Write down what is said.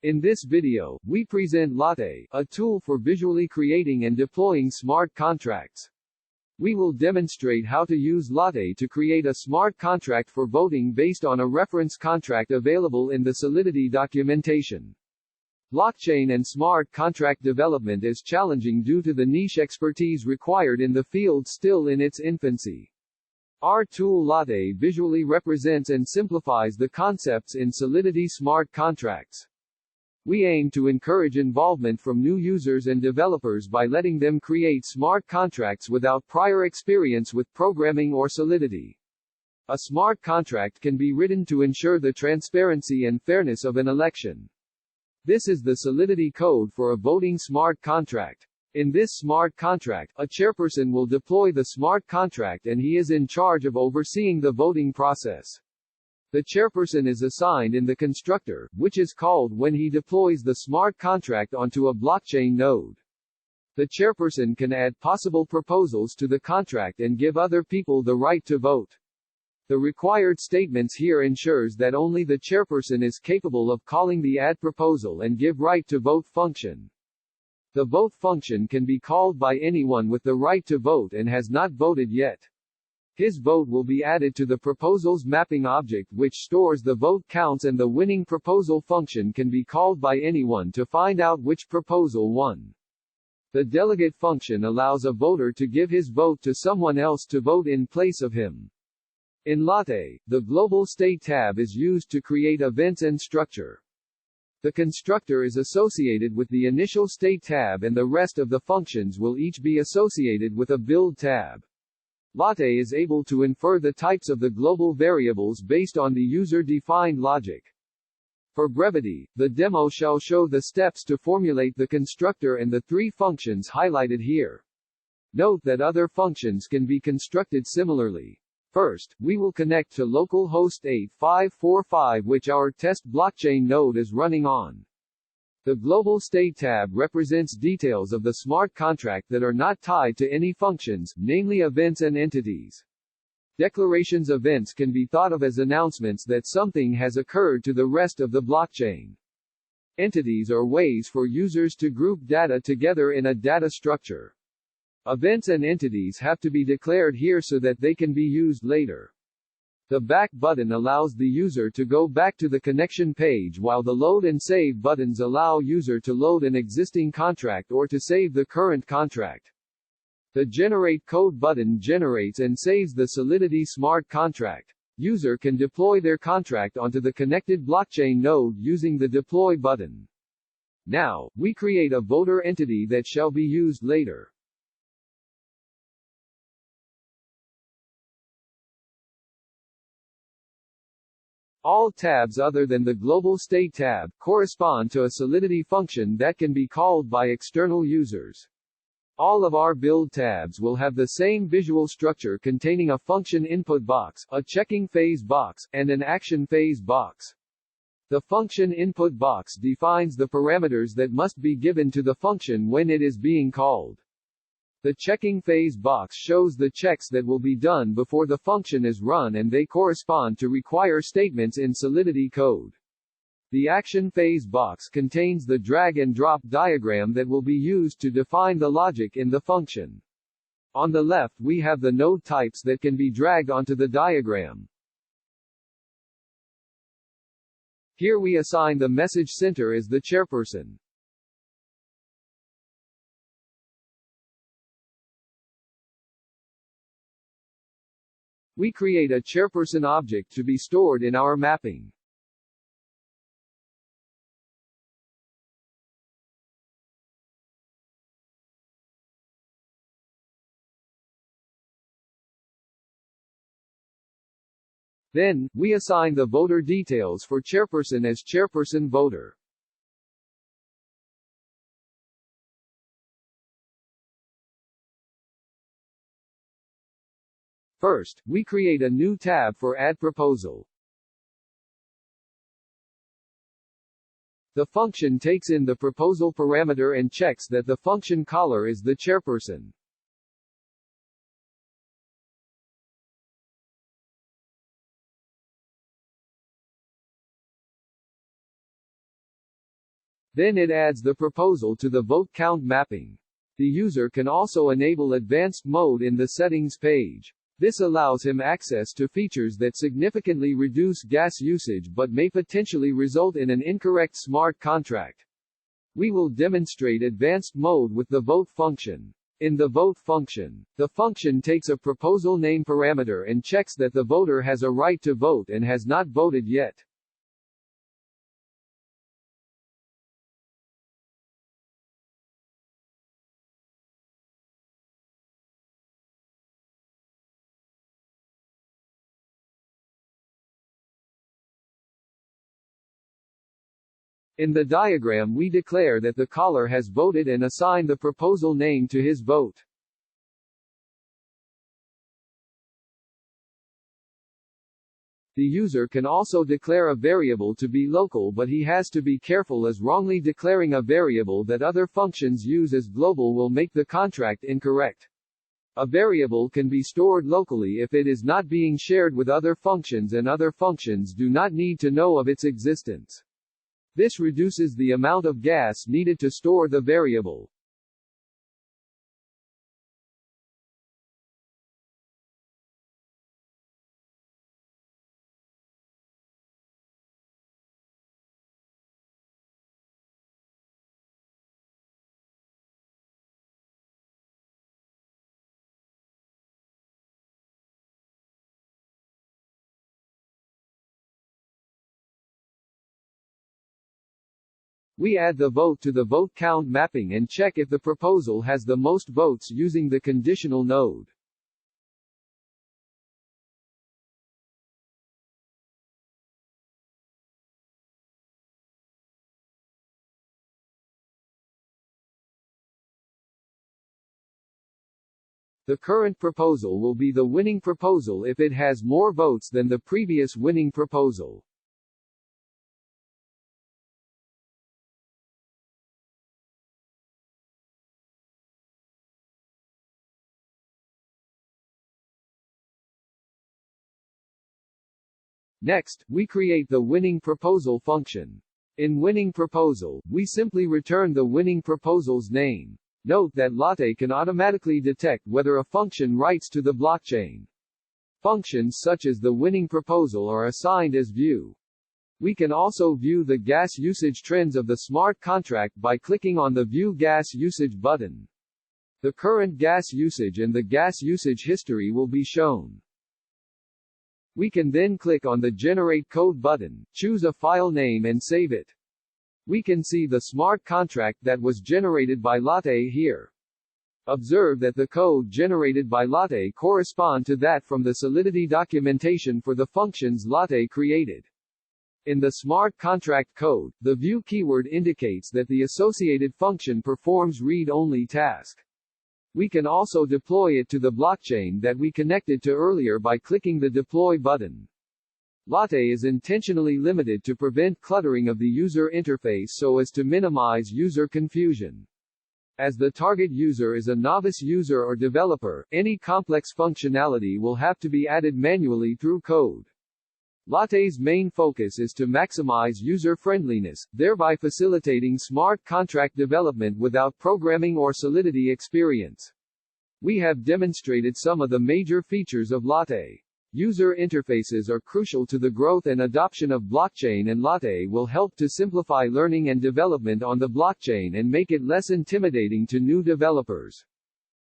In this video, we present LATTE, a tool for visually creating and deploying smart contracts. We will demonstrate how to use LATTE to create a smart contract for voting based on a reference contract available in the Solidity documentation. Blockchain and smart contract development is challenging due to the niche expertise required in the field still in its infancy. Our tool LATTE visually represents and simplifies the concepts in Solidity smart contracts. We aim to encourage involvement from new users and developers by letting them create smart contracts without prior experience with programming or Solidity. A smart contract can be written to ensure the transparency and fairness of an election. This is the Solidity Code for a voting smart contract. In this smart contract, a chairperson will deploy the smart contract and he is in charge of overseeing the voting process. The chairperson is assigned in the constructor, which is called when he deploys the smart contract onto a blockchain node. The chairperson can add possible proposals to the contract and give other people the right to vote. The required statements here ensures that only the chairperson is capable of calling the add proposal and give right to vote function. The vote function can be called by anyone with the right to vote and has not voted yet. His vote will be added to the proposal's mapping object which stores the vote counts, and the winning proposal function can be called by anyone to find out which proposal won. The delegate function allows a voter to give his vote to someone else to vote in place of him. In LATTE, the global state tab is used to create events and structure. The constructor is associated with the initial state tab and the rest of the functions will each be associated with a build tab. LATTE is able to infer the types of the global variables based on the user-defined logic. For brevity, the demo shall show the steps to formulate the constructor and the three functions highlighted here. Note that other functions can be constructed similarly. First, we will connect to localhost 8545 which our test blockchain node is running on. The global state tab represents details of the smart contract that are not tied to any functions, namely events and entities. Declarations events can be thought of as announcements that something has occurred to the rest of the blockchain. Entities are ways for users to group data together in a data structure. Events and entities have to be declared here so that they can be used later. The back button allows the user to go back to the connection page while the load and save buttons allow user to load an existing contract or to save the current contract. The generate code button generates and saves the Solidity smart contract. User can deploy their contract onto the connected blockchain node using the deploy button. Now, we create a voter entity that shall be used later. All tabs other than the global state tab correspond to a Solidity function that can be called by external users. All of our build tabs will have the same visual structure containing a function input box, a checking phase box, and an action phase box. The function input box defines the parameters that must be given to the function when it is being called. The checking phase box shows the checks that will be done before the function is run and they correspond to require statements in Solidity code. The action phase box contains the drag and drop diagram that will be used to define the logic in the function. On the left we have the node types that can be dragged onto the diagram. Here we assign the message center as the chairperson. We create a chairperson object to be stored in our mapping. Then, we assign the voter details for chairperson as chairperson voter. First, we create a new tab for Add Proposal. The function takes in the proposal parameter and checks that the function caller is the chairperson. Then it adds the proposal to the vote count mapping. The user can also enable advanced mode in the settings page. This allows him access to features that significantly reduce gas usage but may potentially result in an incorrect smart contract. We will demonstrate advanced mode with the vote function. In the vote function, the function takes a proposal name parameter and checks that the voter has a right to vote and has not voted yet. In the diagram we declare that the caller has voted and assign the proposal name to his vote. The user can also declare a variable to be local, but he has to be careful as wrongly declaring a variable that other functions use as global will make the contract incorrect. A variable can be stored locally if it is not being shared with other functions and other functions do not need to know of its existence. This reduces the amount of gas needed to store the variable. We add the vote to the vote count mapping and check if the proposal has the most votes using the conditional node. The current proposal will be the winning proposal if it has more votes than the previous winning proposal. Next, we create the winning proposal function. In winning proposal, we simply return the winning proposal's name. Note that LATTE can automatically detect whether a function writes to the blockchain. Functions such as the winning proposal are assigned as view. We can also view the gas usage trends of the smart contract by clicking on the View Gas Usage button. The current gas usage and the gas usage history will be shown. We can then click on the Generate Code button, choose a file name and save it. We can see the smart contract that was generated by LATTE here. Observe that the code generated by LATTE correspond to that from the Solidity documentation for the functions LATTE created. In the smart contract code, the view keyword indicates that the associated function performs read-only task. We can also deploy it to the blockchain that we connected to earlier by clicking the Deploy button. LATTE is intentionally limited to prevent cluttering of the user interface so as to minimize user confusion. As the target user is a novice user or developer, any complex functionality will have to be added manually through code. LATTE's main focus is to maximize user-friendliness, thereby facilitating smart contract development without programming or Solidity experience. We have demonstrated some of the major features of LATTE. User interfaces are crucial to the growth and adoption of blockchain, and LATTE will help to simplify learning and development on the blockchain and make it less intimidating to new developers.